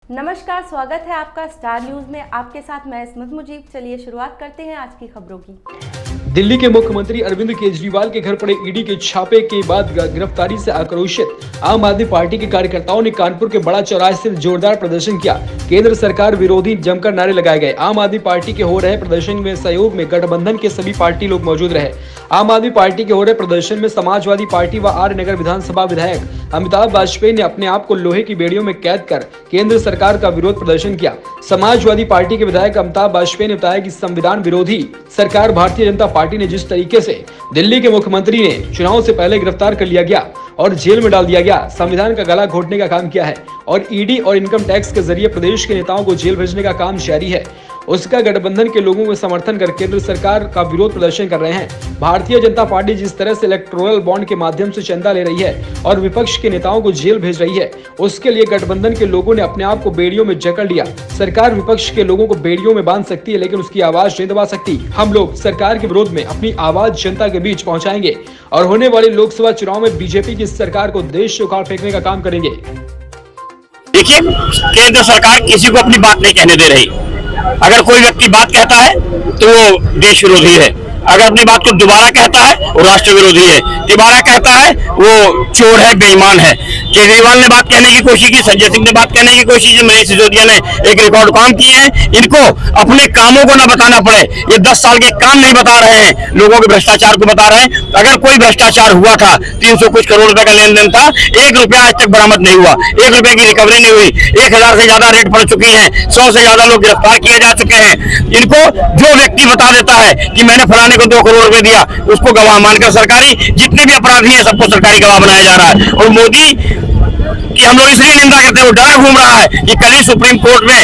नमस्कार, स्वागत है आपका स्टार न्यूज में। आपके साथ मैं इस्मत मुजीब। चलिए शुरुआत करते हैं आज की खबरों की। दिल्ली के मुख्यमंत्री अरविंद केजरीवाल के घर पड़े ईडी के छापे के बाद गिरफ्तारी से आक्रोशित आम आदमी पार्टी के कार्यकर्ताओं ने कानपुर के बड़ा चौराहे से जोरदार प्रदर्शन किया। केंद्र सरकार विरोधी जमकर नारे लगाए गए। आम आदमी पार्टी के हो रहे प्रदर्शन में सहयोग में गठबंधन के सभी पार्टी लोग मौजूद रहे। आम आदमी पार्टी के हो रहे प्रदर्शन में समाजवादी पार्टी व आर्य नगर विधानसभा विधायक अमिताभ वाजपेयी ने अपने आप को लोहे की बेड़ियों में कैद कर केंद्र सरकार का विरोध प्रदर्शन किया। समाजवादी पार्टी के विधायक अमिताभ वाजपेयी ने बताया कि संविधान विरोधी सरकार भारतीय जनता पार्टी ने जिस तरीके से दिल्ली के मुख्यमंत्री ने चुनाव से पहले गिरफ्तार कर लिया गया और जेल में डाल दिया गया, संविधान का गला घोटने का काम किया है और ईडी और इनकम टैक्स के जरिए प्रदेश के नेताओं को जेल भेजने का काम जारी है, उसका गठबंधन के लोगों में समर्थन कर केंद्र सरकार का विरोध प्रदर्शन कर रहे हैं। भारतीय जनता पार्टी जिस तरह से इलेक्टोरल बॉन्ड के माध्यम से चंदा ले रही है और विपक्ष के नेताओं को जेल भेज रही है, उसके लिए गठबंधन के लोगों ने अपने आप को बेड़ियों में जकड़ लिया। सरकार विपक्ष के लोगों को बेड़ियों में बांध सकती है, लेकिन उसकी आवाज नहीं दबा सकती। हम लोग सरकार के विरोध में अपनी आवाज जनता के बीच पहुंचाएंगे और होने वाले लोकसभा चुनाव में बीजेपी की सरकार को देश से उखाड़ फेंकने का काम करेंगे। देखिए, केंद्र सरकार किसी को अपनी बात नहीं कहने दे रही। अगर कोई व्यक्ति बात कहता है तो वो देश विरोधी है, अगर अपनी बात को दोबारा कहता है वो राष्ट्र विरोधी है, दोबारा कहता है वो चोर है, बेईमान है। केजरीवाल ने बात कहने की कोशिश की, संजय सिंह ने बात कहने की कोशिश की, मनीष सिसोदिया ने एक रिकॉर्ड काम किए हैं। इनको अपने कामों को ना बताना पड़े, ये 10 साल के काम नहीं बता रहे हैं, लोगों के भ्रष्टाचार को बता रहे हैं। अगर कोई भ्रष्टाचार हुआ था, 300 कुछ करोड़ रुपए का लेन देन था, 1 रुपया आज तक बरामद नहीं हुआ, 1 रुपए की रिकवरी नहीं हुई, 1000 से ज्यादा रेड पड़ चुकी है, 100 से ज्यादा लोग गिरफ्तार किए जा चुके हैं। इनको जो व्यक्ति बता देता है कि मैंने फलाने को 2 करोड़ रुपए दिया, उसको गवाह मानकर सरकारी जितने भी अपराधी हैं सबको सरकारी गवाह बनाया जा रहा है। और मोदी कि हम लोग इसलिए निंदा करते हैं, वो डरा घूम रहा है कि कल ही सुप्रीम कोर्ट में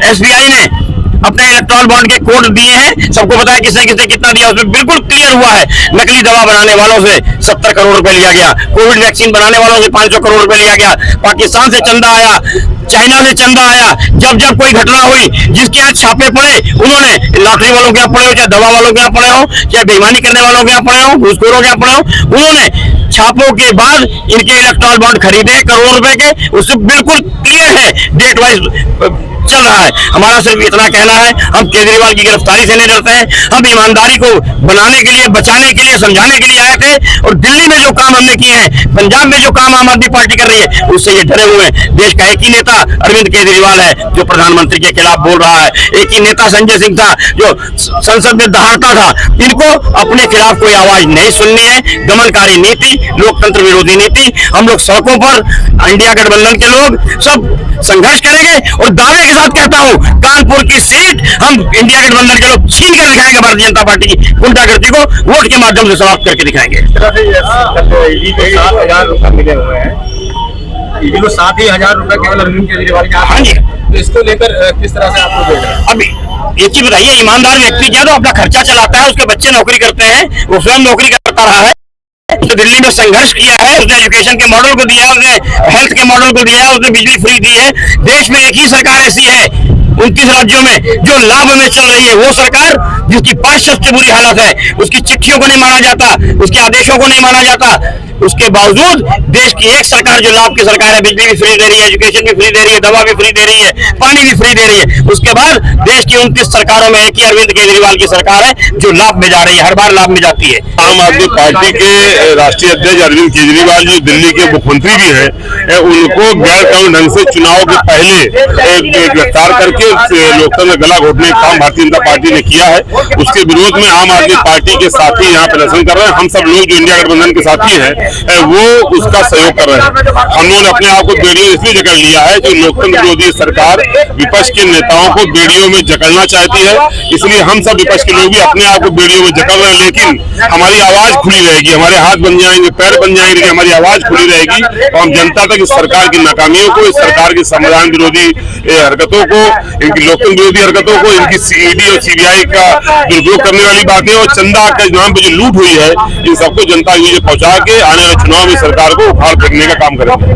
एसबीआई ने अपने इलेक्ट्रॉनिक बॉन्ड के कोड दिए हैं, सबको पता है किसने किसने कितना दिया, उसमें बिल्कुल क्लियर हुआ है। नकली दवा बनाने वालों से 70 करोड़ रुपए लिया गया, कोविड वैक्सीन बनाने वालों से 500 करोड़ रुपए लिया गया, पाकिस्तान से चंदा आया, चाइना से चंदा आया। जब जब कोई घटना हुई, जिसके यहाँ छापे पड़े, उन्होंने लॉटरी वालों के यहाँ पड़े हो, चाहे दवा वालों के यहाँ पड़े हो, चाहे बेईमानी करने वालों के यहाँ पड़े हो, घूसखोरों के यहाँ पड़े हो, उन्होंने छापों के बाद इनके इलेक्ट्रॉनिक बॉन्ड खरीदे हैं करोड़ों रुपए के। उससे बिल्कुल क्लियर है, डेट वाइज चल रहा है। हमारा सिर्फ इतना कहना है, हम केजरीवाल की गिरफ्तारी से नहीं डरते हैं। हम ईमानदारी को बनाने के लिए, बचाने के लिए, समझाने के लिए आए थे और दिल्ली में जो काम हमने किए हैं, पंजाब में जो काम आम आदमी पार्टी कर रही है, उससे ये डरे हुए हैं। देश का एक ही नेता अरविंद केजरीवाल है जो प्रधानमंत्री के खिलाफ बोल रहा है, एक ही नेता संजय सिंह था जो संसद में दहाड़ता था। इनको अपने खिलाफ कोई आवाज नहीं सुननी है। दमनकारी नीति, लोकतंत्र विरोधी नीति, हम लोग सड़कों पर इंडिया गठबंधन के लोग सब संघर्ष करेंगे और दावे के साथ कहता हूं, कानपुर की सीट हम इंडिया गठबंधन के लोग छीन कर दिखाएंगे। भारतीय जनता पार्टी की गुंडागर्दी को वोट के माध्यम से समाप्त करके दिखाएंगे। मिले हुए हैं, ईडी को 7,000 रुपए केवल अरविंद केजरीवाल के। हाँ जी, तो इसको लेकर किस तरह से आपको देख रहे हैं? अभी एक चीज बताइए, ईमानदार व्यक्ति जो है तो अपना खर्चा चलाता है, उसके बच्चे नौकरी करते हैं, वो स्वयं नौकरी करता रहा है, तो दिल्ली में संघर्ष किया है, उसने एजुकेशन के मॉडल को दिया, उसने हेल्थ के मॉडल को दिया, उसने बिजली फ्री दी है। देश में एक ही सरकार ऐसी है 29 राज्यों में जो लाभ में चल रही है, वो सरकार जिसकी 5 सबसे बुरी हालत है, उसकी चिट्ठियों को नहीं माना जाता, उसके आदेशों को नहीं माना जाता, उसके बावजूद देश की एक सरकार जो लाभ की सरकार है, बिजली भी फ्री दे रही है, एजुकेशन भी फ्री दे रही है, दवा भी फ्री दे रही है, पानी भी फ्री दे रही है। उसके बाद देश की 29 सरकारों में एक ही अरविंद केजरीवाल की सरकार है जो लाभ में जा रही है, हर बार लाभ में जाती है। आम आदमी पार्टी के राष्ट्रीय अध्यक्ष अरविंद केजरीवाल जो दिल्ली के मुख्यमंत्री भी हैं, उनको गैर कानूनी ढंग से चुनाव के पहले गिरफ्तार करके लोकतंत्र गला घोटने का काम भारतीय जनता पार्टी ने किया है। उसके विरोध में आम आदमी पार्टी के साथी यहाँ प्रदर्शन कर रहे हैं। हम सब लोग जो इंडिया गठबंधन के साथी हैं वो उसका सहयोग कर रहे हैं। हम लोगों ने अपने आप को बेड़ियों इसलिए जकड़ लिया है जो लोकतंत्र विरोधी सरकार विपक्ष के नेताओं को बेड़ियों में जकड़ना चाहती है, इसलिए हम सब विपक्ष के लोग भी अपने आप को बेड़ियों में जकड़ रहे हैं। लेकिन हमारी आवाज खुली रहेगी, हमारे हाथ बन जाएंगे, पैर बन जाएंगे, लेकिन हमारी आवाज खुली रहेगी और हम जनता तक इस सरकार की नाकामियों को, इस सरकार की संविधान विरोधी हरकतों को, इनकी लोकतंत्र विरोधी हरकतों को, इनकी ईडी और सीबीआई का दुरुपयोग करने वाली बातें और चंदा के नाम पर जो लूट हुई है, इन सबको जनता के पहुंचा के आने वाले चुनाव में सरकार को उखाड़ फेंकने का काम करेंगे।